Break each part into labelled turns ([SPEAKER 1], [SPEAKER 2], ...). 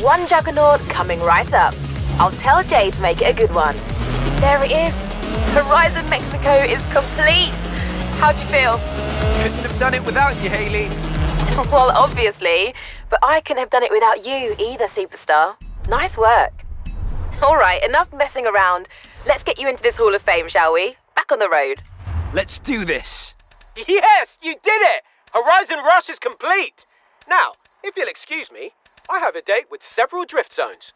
[SPEAKER 1] One juggernaut coming right up. I'll tell Jay to make it a good one. There it is. Horizon Mexico is complete. How'd you feel?
[SPEAKER 2] Couldn't have done it without you, Hayley.
[SPEAKER 1] Well, obviously, but I couldn't have done it without you either, superstar. Nice work. All right, enough messing around. Let's get you into this Hall of Fame, shall we? Back on the road.
[SPEAKER 2] Let's do this.
[SPEAKER 3] Yes, you did it! Horizon Rush is complete! Now, if you'll excuse me, I have a date with several drift zones.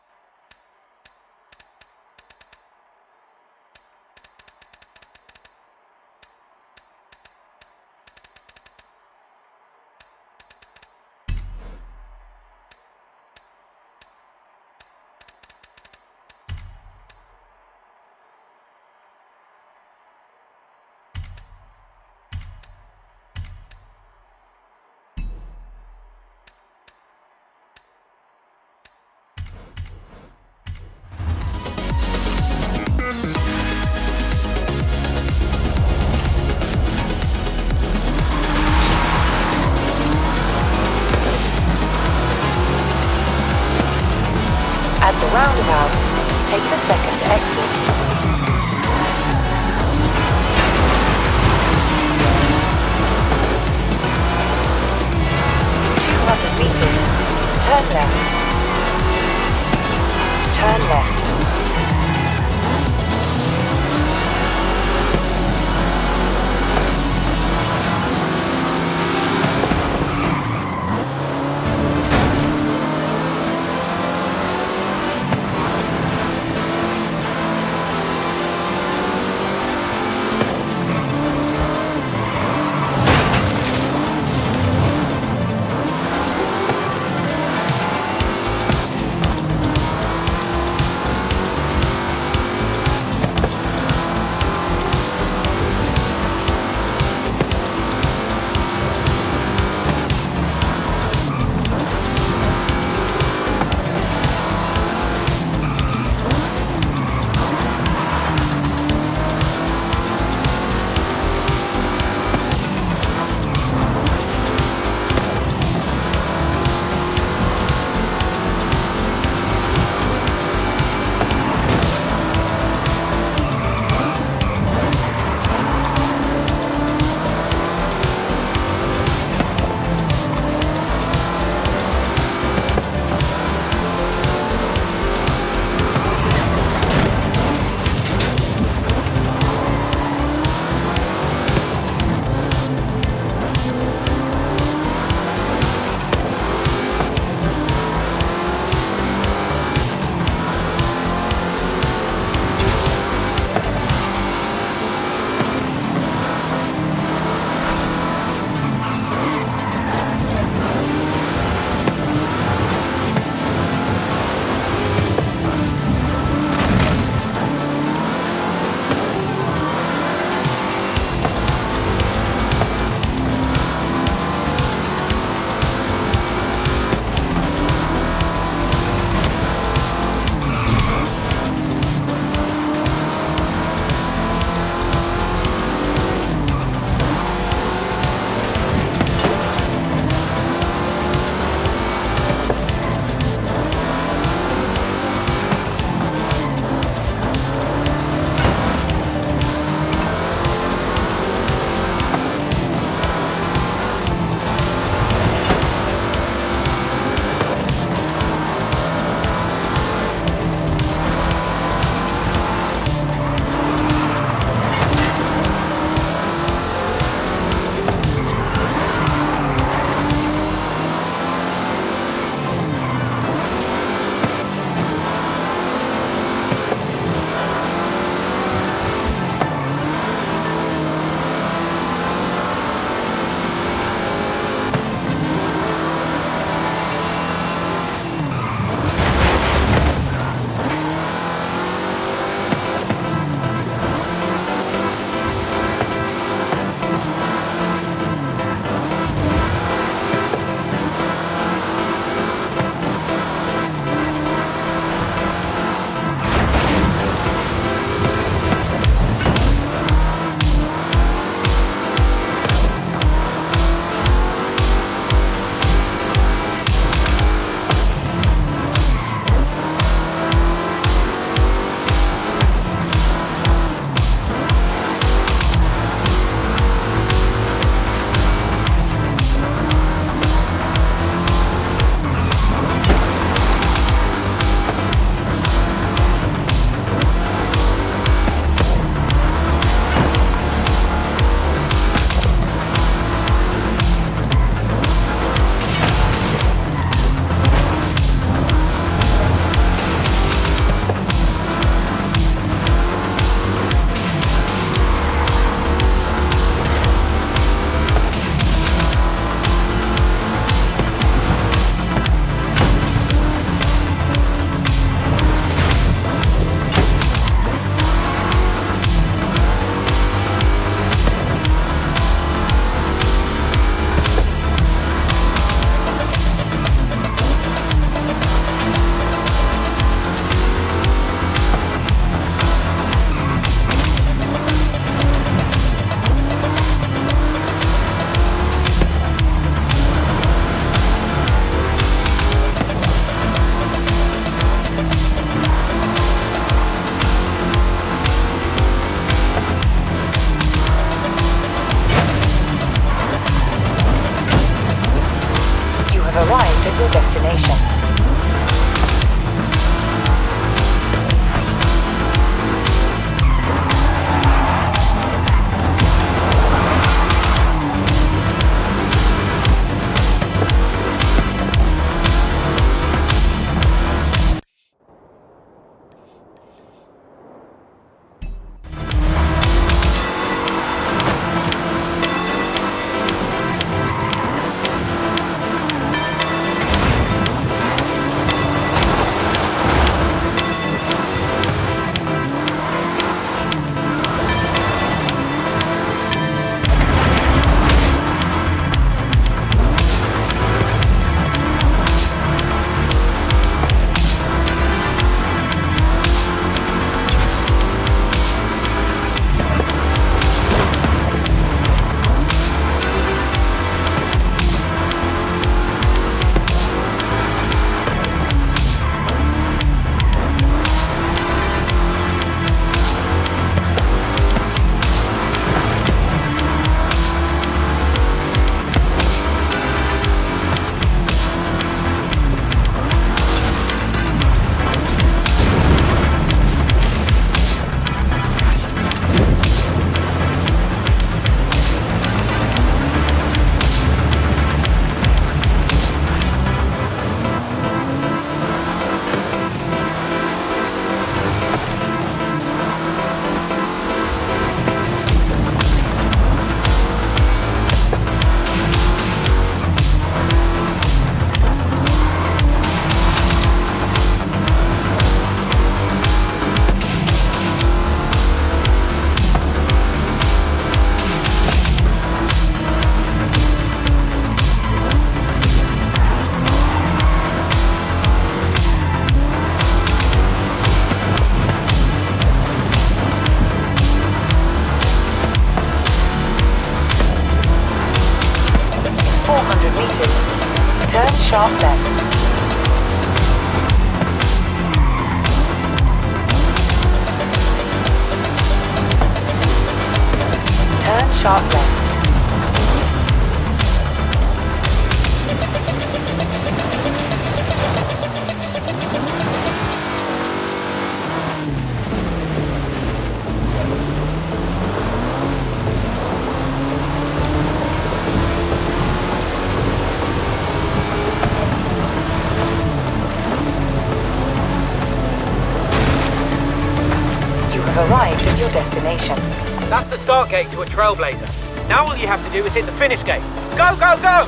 [SPEAKER 1] At the roundabout, take the second exit. 200 meters. Turn left. Turn left. arrived at your destination. Turn sharp left. Turn sharp left. Arrived at your destination.
[SPEAKER 3] That's the start gate to a Trailblazer. Now all you have to do is hit the finish gate. Go, go, go!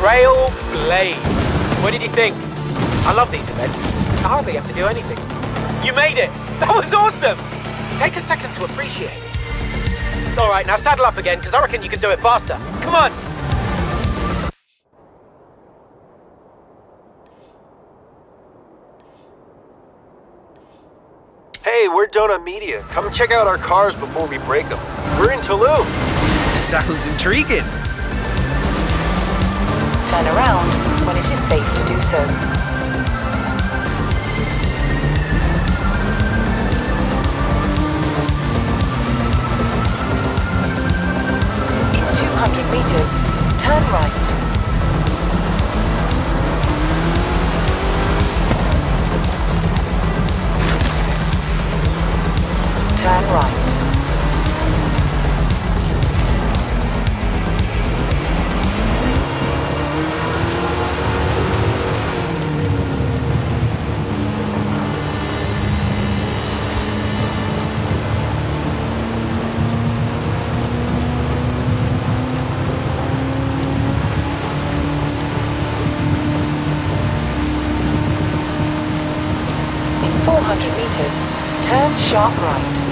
[SPEAKER 3] Trailblaze. What did you think? I love these events. I hardly have to do anything. You made it! That was awesome! Take a second to appreciate it. All right, now saddle up again, because I reckon you can do it faster. Come on!
[SPEAKER 4] Hey, we're Donut Media. Come check out our cars before we break them. We're in Tulum.
[SPEAKER 2] Sounds intriguing.
[SPEAKER 1] Turn around when it is safe to do so. In 200 meters, turn right. Turn right. In 400 meters, turn sharp right.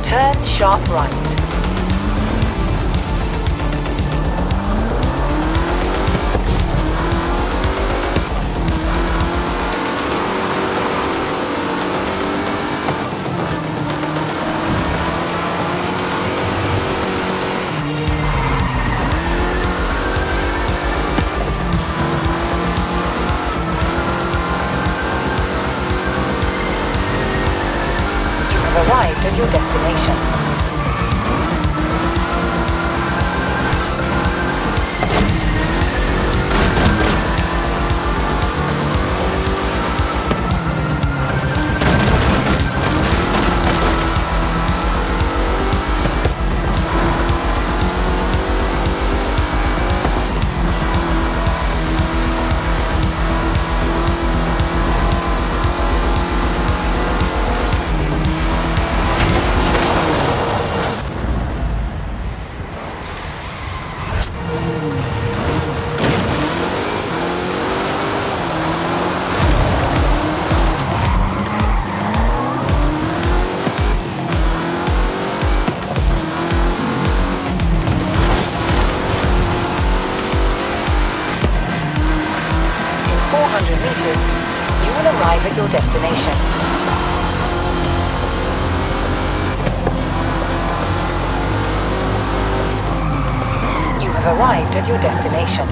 [SPEAKER 1] Turn sharp right. Arrived at your destination. You will arrive at your destination. You have arrived at your destination.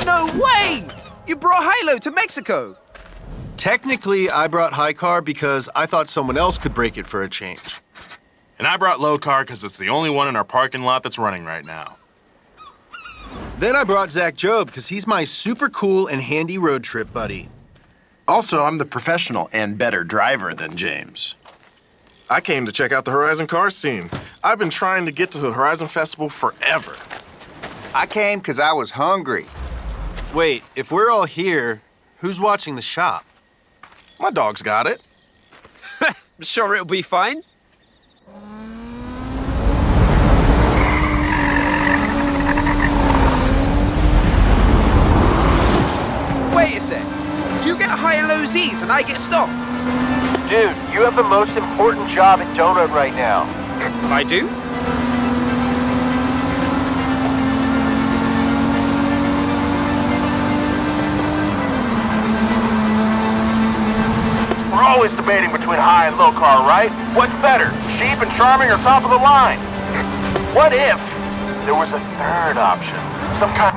[SPEAKER 2] No way! You brought Hilo to Mexico.
[SPEAKER 4] Technically, I brought High Car because I thought someone else could break it for a change.
[SPEAKER 5] And I brought Low Car because it's the only one in our parking lot that's running right now.
[SPEAKER 4] Then I brought Zach Job because he's my super cool and handy road trip buddy.
[SPEAKER 6] Also, I'm the professional and better driver than James.
[SPEAKER 7] I came to check out the Horizon car scene. I've been trying to get to the Horizon Festival forever.
[SPEAKER 8] I came because I was hungry.
[SPEAKER 4] Wait, if we're all here, who's watching the shop?
[SPEAKER 7] My dog's got it.
[SPEAKER 2] I'm sure it'll be fine. Wait a sec. You get high and low Z's and I get stock.
[SPEAKER 4] Dude, you have the most important job at Donut right now.
[SPEAKER 2] I do?
[SPEAKER 4] We're always debating between high and low car, right? What's better,
[SPEAKER 6] cheap and charming or top of the line? What if there was a third option? Some kind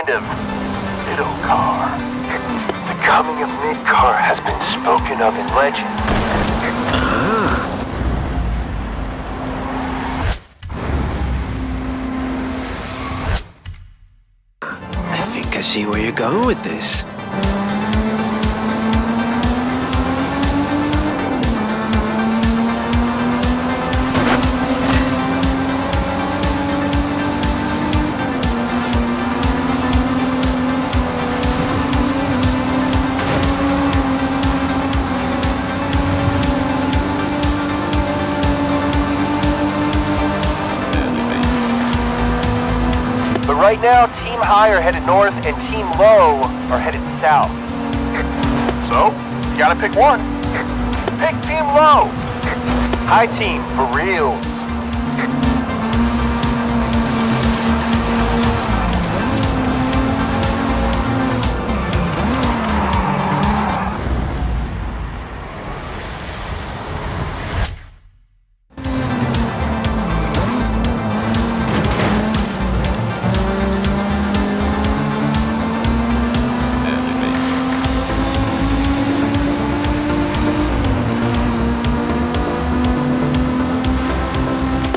[SPEAKER 6] of middle car. The coming of mid-car has been spoken of in legend.
[SPEAKER 2] I think I see where you're going with this.
[SPEAKER 6] But right now, Team High are headed north and Team Low are headed south. So, you gotta pick one. Pick Team Low. High Team, for reals.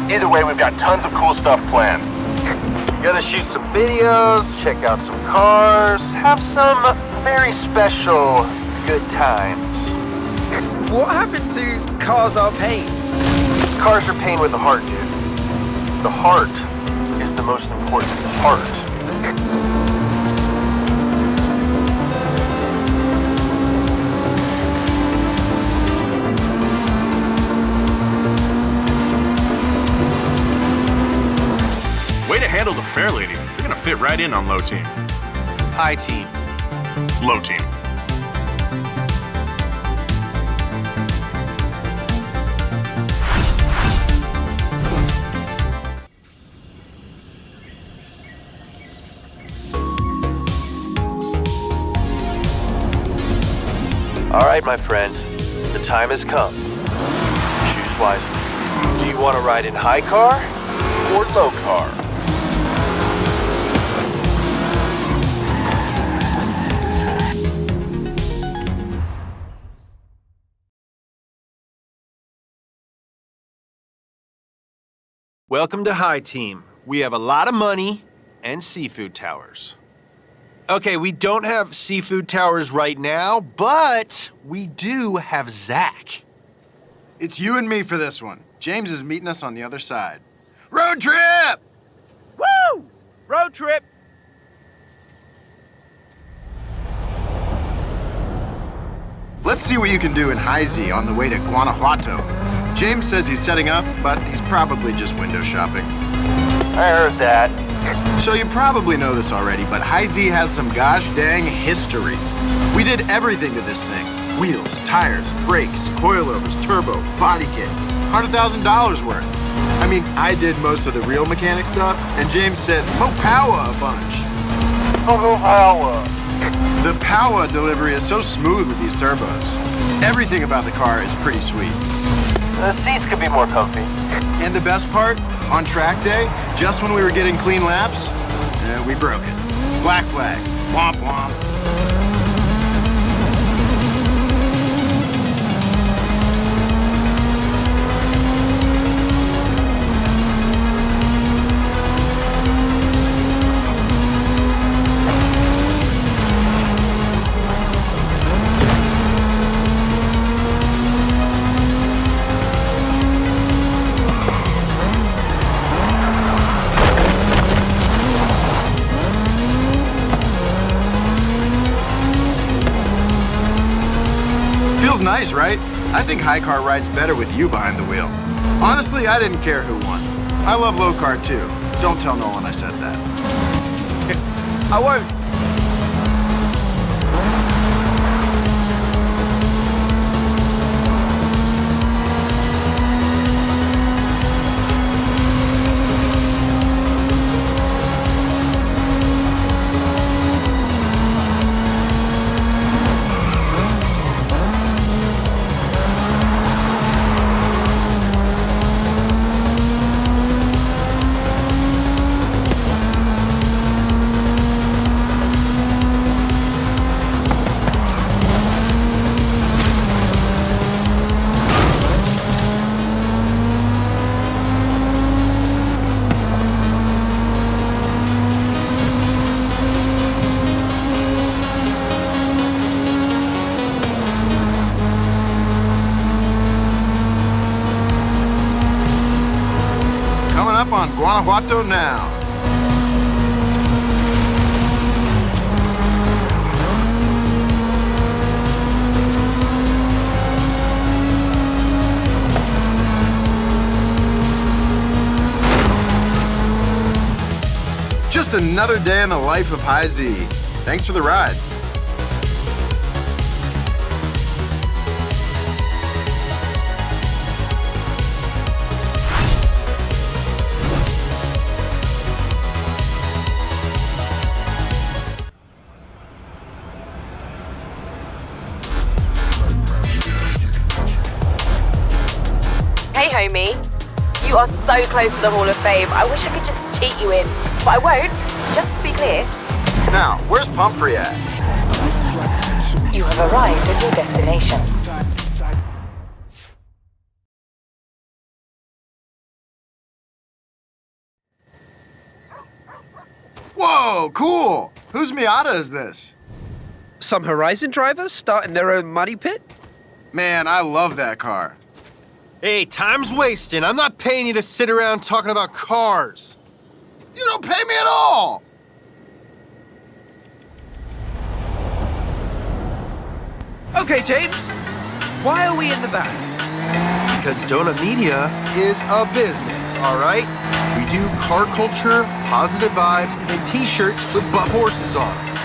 [SPEAKER 6] Either way, we've got tons of cool stuff planned. Gonna shoot some videos, check out some cars, have some very special good times.
[SPEAKER 2] What happened to Cars Are Pain?
[SPEAKER 6] Cars are pain with the heart, dude. The heart is the most important part.
[SPEAKER 5] Way to handle the fair lady. You're gonna fit right in on low team.
[SPEAKER 4] High team.
[SPEAKER 5] Low team.
[SPEAKER 6] All right, my friend. The time has come. Choose wisely. Do you want to ride in high car or low car?
[SPEAKER 4] Welcome to High Team. We have a lot of money and seafood towers. Okay, we don't have seafood towers right now, but we do have Zach.
[SPEAKER 8] It's you and me for this one. James is meeting us on the other side. Road trip!
[SPEAKER 2] Woo! Road trip!
[SPEAKER 8] Let's see what you can do in High Z on the way to Guanajuato. James says he's setting up, but he's probably just window shopping.
[SPEAKER 6] I heard that.
[SPEAKER 8] So you probably know this already, but High Z has some gosh dang history. We did everything to this thing. Wheels, tires, brakes, coilovers, turbo, body kit. $100,000 worth. I mean, I did most of the real mechanic stuff, and James said, "Mo power a bunch."
[SPEAKER 6] Oh, power.
[SPEAKER 8] The power delivery is so smooth with these turbos. Everything about the car is pretty sweet.
[SPEAKER 6] The seats could be more comfy.
[SPEAKER 8] And the best part, on track day, just when we were getting clean laps, we broke it. Black flag. Womp womp. Feels nice, right? I think high car rides better with you behind the wheel. Honestly, I didn't care who won. I love low car too. Don't tell Nolan I said that.
[SPEAKER 2] I won't.
[SPEAKER 8] on Guanajuato now. Just another day in the life of High Z. Thanks for the ride.
[SPEAKER 1] Hey, homie. You are so close to the Hall of Fame. I wish I could just cheat you in, but I won't. Just to be clear.
[SPEAKER 8] Now, where's Pumphrey at?
[SPEAKER 1] You have arrived at your destination.
[SPEAKER 8] Whoa, cool! Whose Miata is this?
[SPEAKER 2] Some Horizon drivers starting their own muddy pit?
[SPEAKER 8] Man, I love that car.
[SPEAKER 4] Hey, time's wasting. I'm not paying you to sit around talking about cars.
[SPEAKER 8] You don't pay me at all!
[SPEAKER 2] Okay, James. Why are we in the van?
[SPEAKER 4] Because Donut Media is a business, all right? We do car culture, positive vibes, and t-shirts with butt horses on them.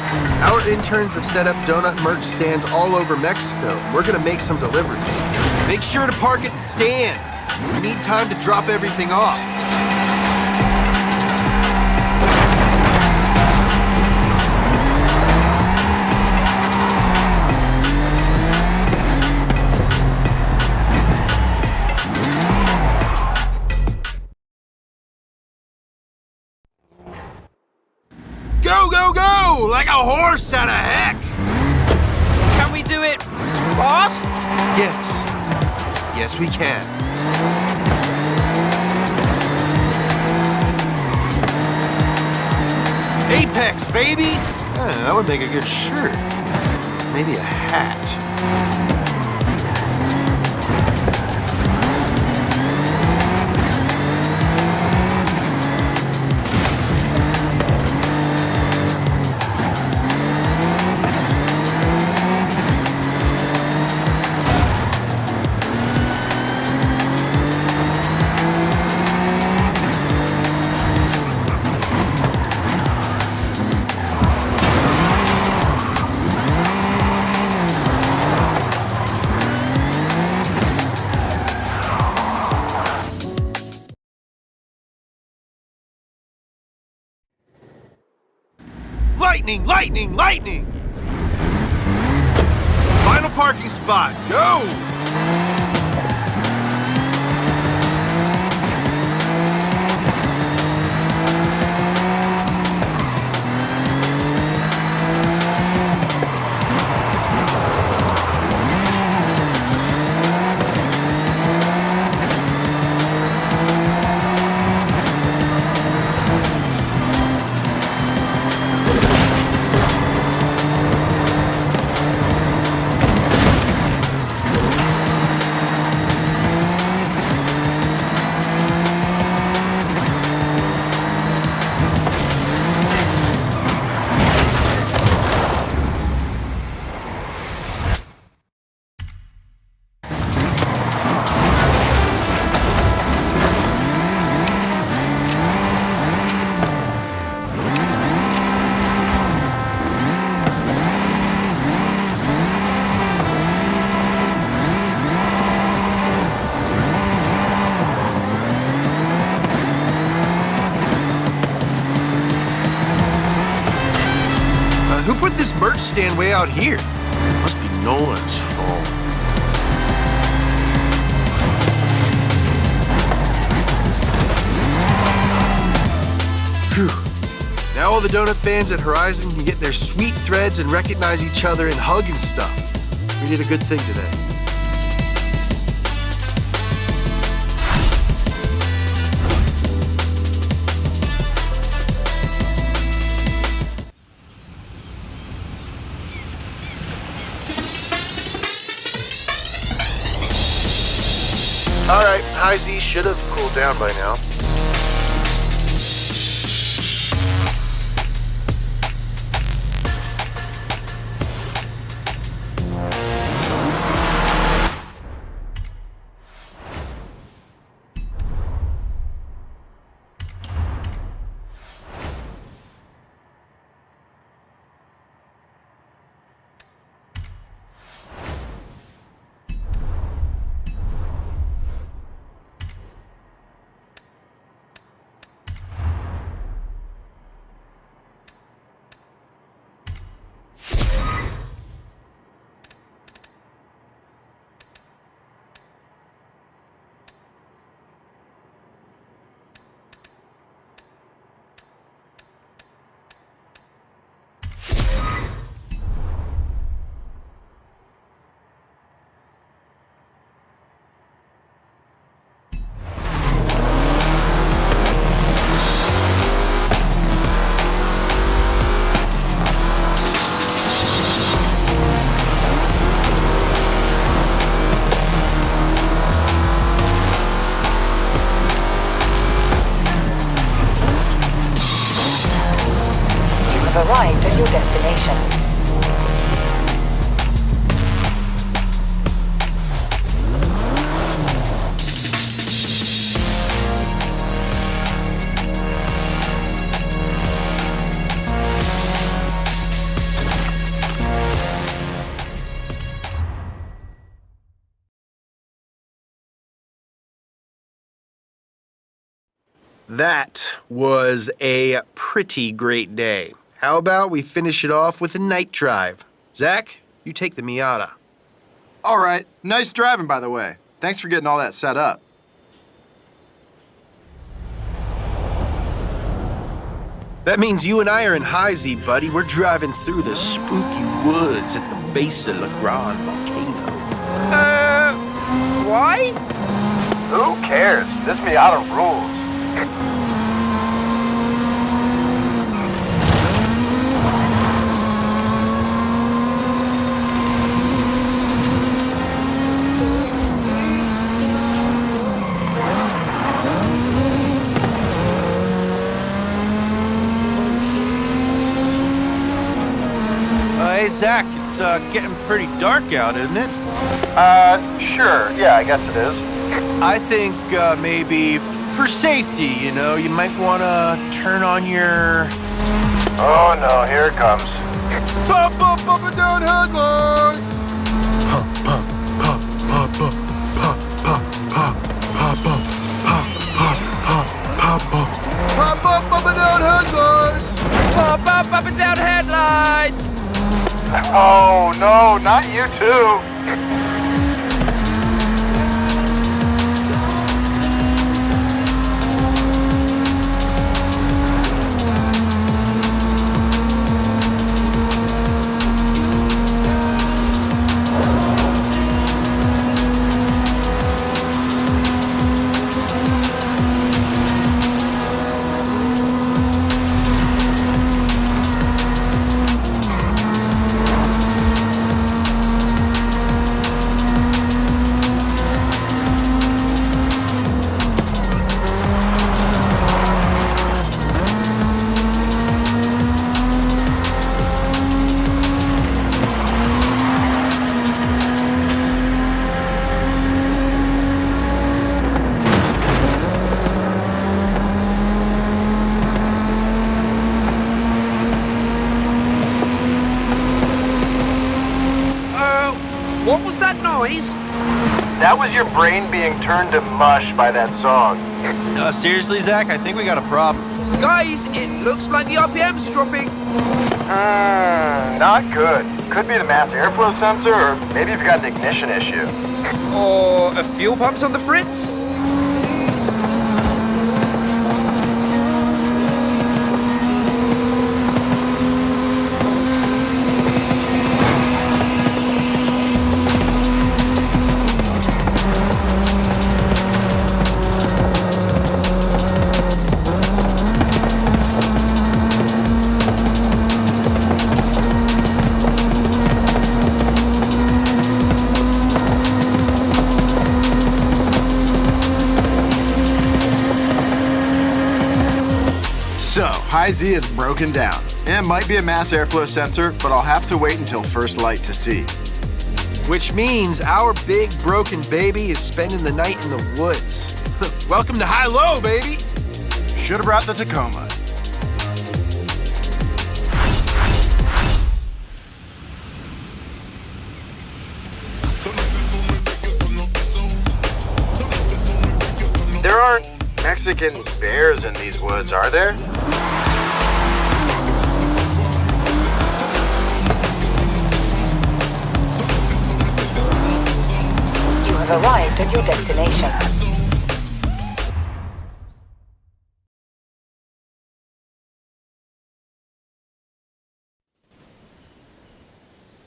[SPEAKER 4] Our interns have set up donut merch stands all over Mexico. We're gonna make some deliveries. Make sure to park at the stand. We need time to drop everything off. Go, go, go! Like a horse out of heck!
[SPEAKER 2] Can we do it fast?
[SPEAKER 4] Yes. Yes, we can. Apex, baby! That would make a good shirt. Maybe a hat. Lightning, lightning, lightning! Final parking spot, go! Who put this merch stand way out here? Must be Nolan's fault. Phew. Now all the donut fans at Horizon can get their sweet threads and recognize each other and hug and stuff. We did a good thing today. All right, High Z should have cooled down by now. That was a pretty great day. How about we finish it off with a night drive? Zach, you take the Miata.
[SPEAKER 8] All right. Nice driving, by the way. Thanks for getting all that set up.
[SPEAKER 4] That means you and I are in High Z, buddy. We're driving through the spooky woods at the base of La Grande volcano.
[SPEAKER 2] Why?
[SPEAKER 6] Who cares? This Miata rules.
[SPEAKER 4] Hey, Zach, it's getting pretty dark out, isn't it?
[SPEAKER 6] Sure. Yeah, I guess it is.
[SPEAKER 4] I think maybe for safety, you know, you might want to turn on your...
[SPEAKER 6] Oh no, here it comes.
[SPEAKER 4] Pop, pop, pop it down headlights! Pop, pop, pop, pop, pop, pop, pop, pop, pop, pop, pop, pop, pop, pop, pop, pop, pop it down headlights!
[SPEAKER 2] Pop up and down headlights!
[SPEAKER 6] Oh no, not you too.
[SPEAKER 2] What was that noise?
[SPEAKER 6] That was your brain being turned to mush by that song.
[SPEAKER 4] Seriously, Zach, I think we got a problem.
[SPEAKER 2] Guys, it looks like the RPM's dropping.
[SPEAKER 6] Not good. Could be the mass airflow sensor, or maybe you've got an ignition issue.
[SPEAKER 2] Or a fuel pump's on the fritz?
[SPEAKER 8] So, High Z is broken down. It might be a mass airflow sensor, but I'll have to wait until first light to see.
[SPEAKER 4] Which means our big broken baby is spending the night in the woods. Welcome to High-Low, baby!
[SPEAKER 8] Should have brought the Tacoma. There aren't Mexican bears in these woods, are there?
[SPEAKER 9] You have arrived at your destination.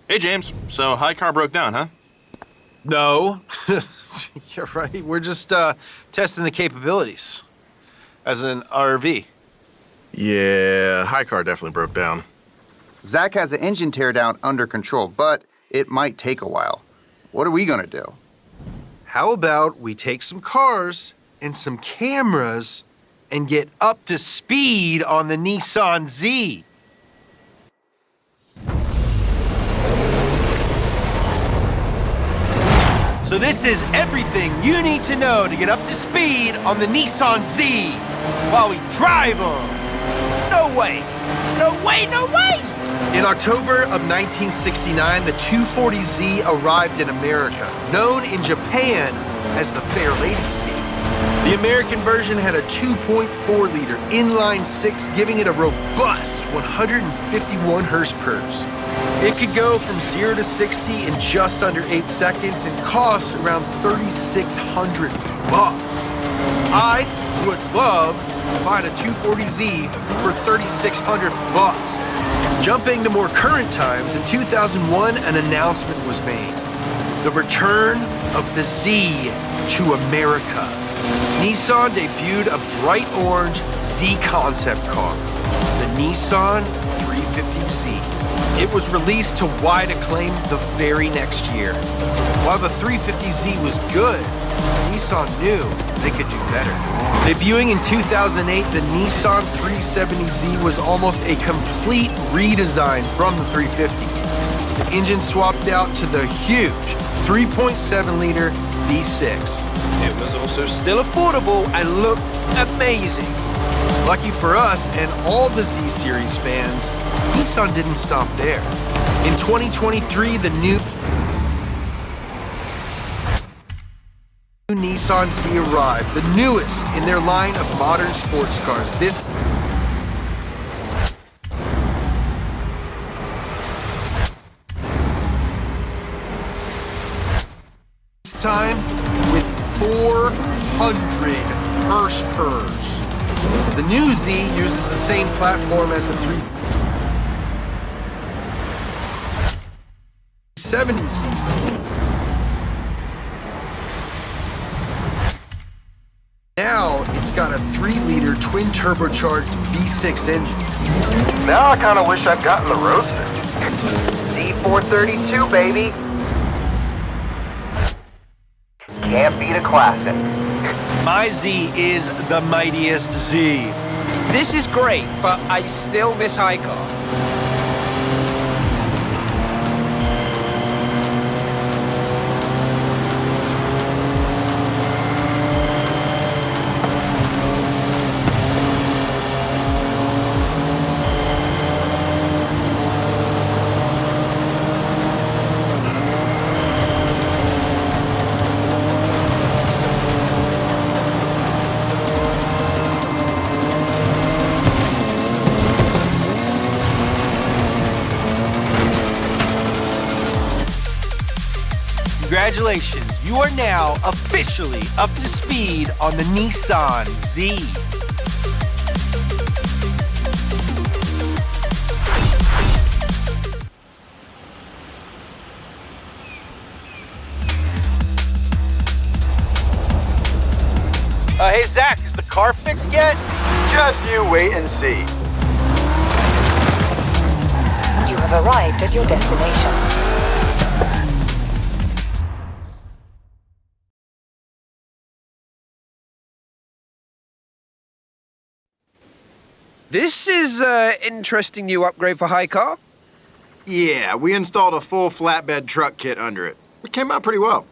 [SPEAKER 5] Hey, James. So, high car broke down, huh?
[SPEAKER 4] No. You're right. We're just testing the capabilities as an RV.
[SPEAKER 7] Yeah, high car definitely broke down.
[SPEAKER 8] Zach has the engine teardown under control, but it might take a while. What are we gonna do?
[SPEAKER 4] How about we take some cars and some cameras and get up to speed on the Nissan Z? So this is everything you need to know to get up to speed on the Nissan Z while we drive them.
[SPEAKER 2] No way! No way, no way!
[SPEAKER 4] In October of 1969, the 240Z arrived in America, known in Japan as the Fair Lady Z. The American version had a 2.4-liter inline-6, giving it a robust 151 horsepower. It could go from 0 to 60 in just under 8 seconds and cost around $3,600. I would love to find a 240Z for $3,600. Jumping to more current times, in 2001, an announcement was made. The return of the Z to America. Nissan debuted a bright orange Z concept car, the Nissan 350Z. It was released to wide acclaim the very next year. While the 350Z was good, Nissan knew they could do better. Debuting in 2008, the Nissan 370Z was almost a complete redesign from the 350. The engine swapped out to the huge 3.7-liter V6.
[SPEAKER 2] It was also still affordable and looked amazing.
[SPEAKER 4] Lucky for us and all the Z-Series fans, Nissan didn't stop there. In 2023, the new Nissan Z arrived, the newest in their line of modern sports cars. This time with 400 horsepower. The new Z uses the same platform as the 370Z. Now it's got a 3-liter twin turbocharged V6 engine.
[SPEAKER 6] Now I kind of wish I'd gotten the Roadster. C432, baby. Can't beat a classic.
[SPEAKER 4] My Z is the mightiest Z.
[SPEAKER 2] This is great, but I still miss high car.
[SPEAKER 4] Congratulations, you are now officially up to speed on the Nissan Z. Hey Zach, is the car fixed yet?
[SPEAKER 8] Just you wait and see.
[SPEAKER 9] You have arrived at your destination.
[SPEAKER 2] This is an interesting new upgrade for high car.
[SPEAKER 8] Yeah, we installed a full flatbed truck kit under it. It came out pretty well.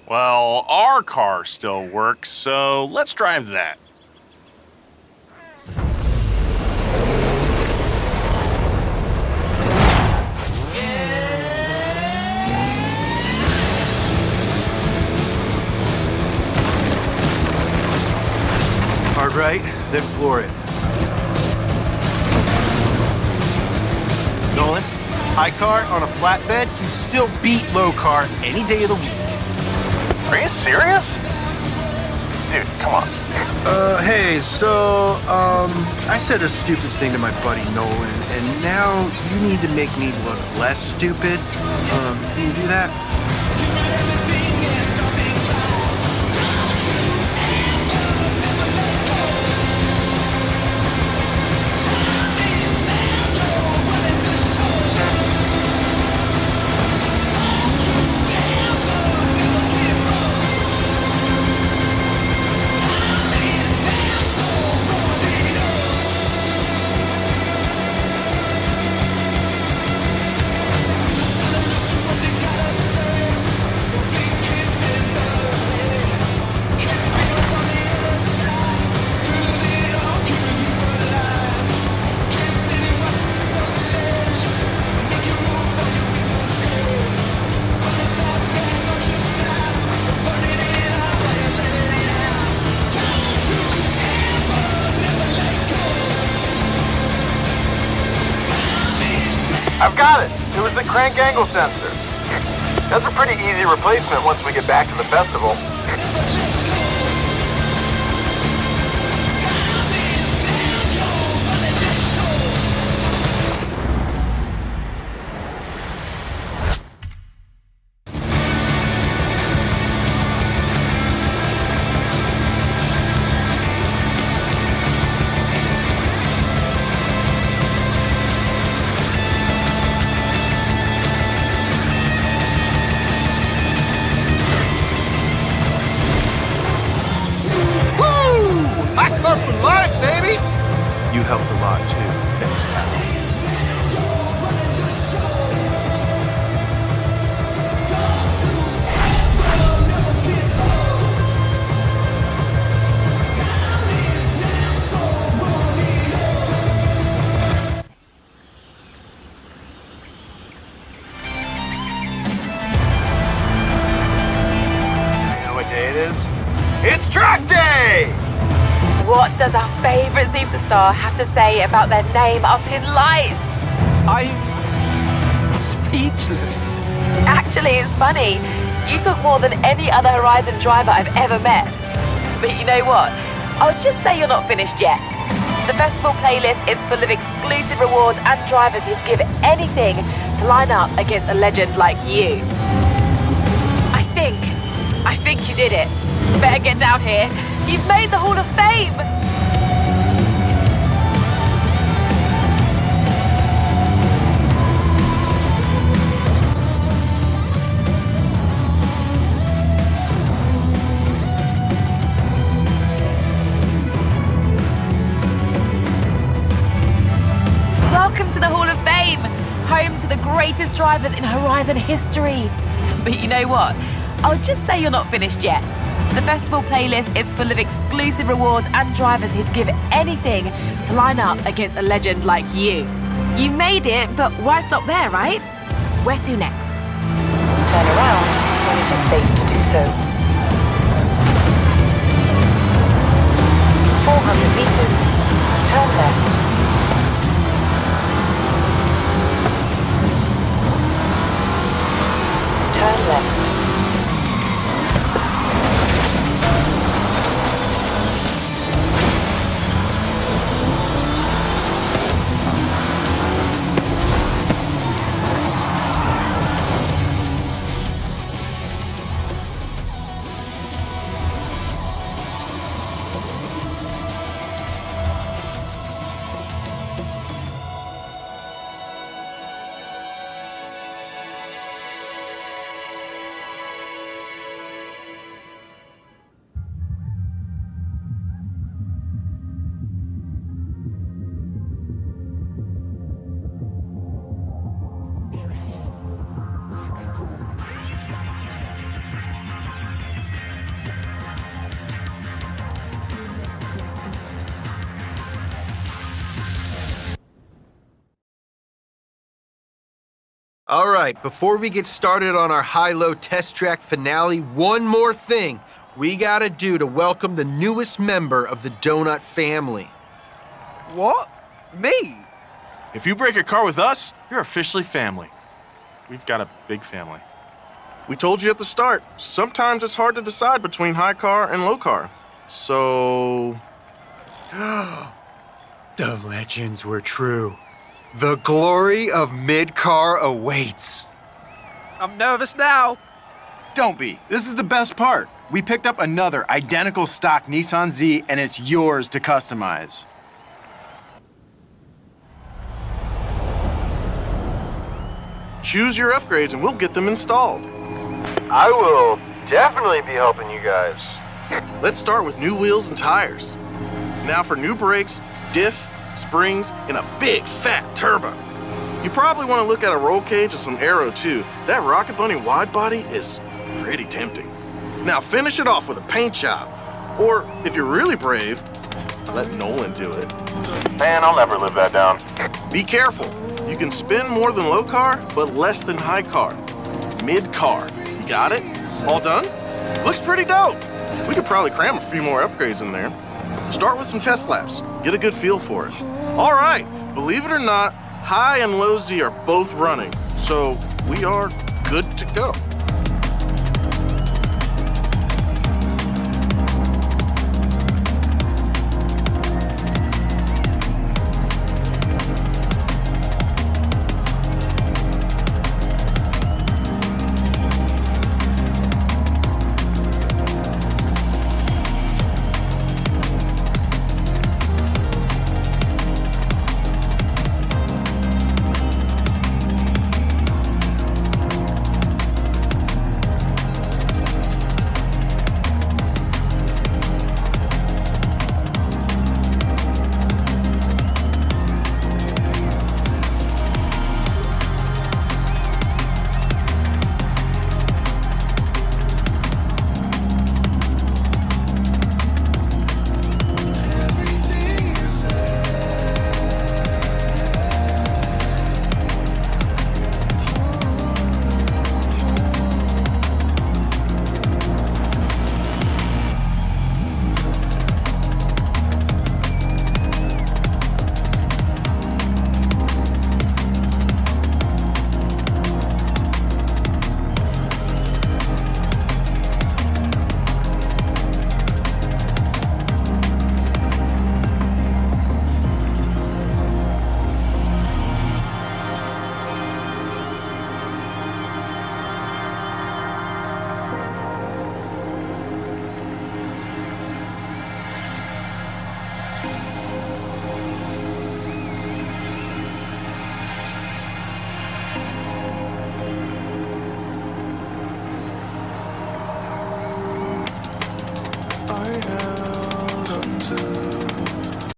[SPEAKER 5] Well, our car still works, so let's drive that.
[SPEAKER 4] Hard right, then floor it. Nolan, high car on a flatbed can still beat low car any day of the week.
[SPEAKER 6] Are you serious? Dude, come on.
[SPEAKER 4] Hey, so, I said a stupid thing to my buddy Nolan, and now you need to make me look less stupid. Can you do that?
[SPEAKER 6] got it. It was the crank angle sensor. That's a pretty easy replacement once we get back to the festival.
[SPEAKER 4] You helped a lot too. Thanks, pal.
[SPEAKER 8] You know what day it is? It's track day!
[SPEAKER 1] What does our favorite superstar have to say about their name up in lights?
[SPEAKER 2] I'm speechless.
[SPEAKER 1] Actually, it's funny. You talk more than any other Horizon driver I've ever met. But you know what? I'll just say you're not finished yet. The festival playlist is full of exclusive rewards and drivers who'd give anything to line up against a legend like you. I think you did it. Better get down here. You've made the Hall of Fame! Welcome to the Hall of Fame! Home to the greatest drivers in Horizon history. But you know what? I'll just say you're not finished yet. The festival playlist is full of exclusive rewards and drivers who'd give anything to line up against a legend like you. You made it, but why stop there, right? Where to next?
[SPEAKER 9] Turn around when it is safe to do so. 400 meters. Turn left. Turn left.
[SPEAKER 4] All right, before we get started on our high-low test track finale, one more thing we gotta do to welcome the newest member of the Donut family.
[SPEAKER 2] What? Me?
[SPEAKER 5] If you break a car with us, you're officially family. We've got a big family.
[SPEAKER 7] We told you at the start, sometimes it's hard to decide between high car and low car. So...
[SPEAKER 8] The legends were true. The glory of mid-car awaits.
[SPEAKER 2] I'm nervous now.
[SPEAKER 8] Don't be. This is the best part. We picked up another identical stock Nissan Z, and it's yours to customize.
[SPEAKER 7] choose your upgrades and we'll get them installed.
[SPEAKER 6] I will definitely be helping you guys.
[SPEAKER 7] Let's start with new wheels and tires. Now for new brakes, diff, springs, and a big fat turbo. You probably want to look at a roll cage and some aero too. That Rocket Bunny wide body is pretty tempting. Now finish it off with a paint job. Or if you're really brave, let Nolan do it.
[SPEAKER 6] Man, I'll never live that down.
[SPEAKER 7] Be careful. You can spin more than low car, but less than high car. Mid car. You got it? All done? Looks pretty dope. We could probably cram a few more upgrades in there. Start with some test laps. Get a good feel for it. All right, believe it or not, High and low Z are both running, so we are good to go.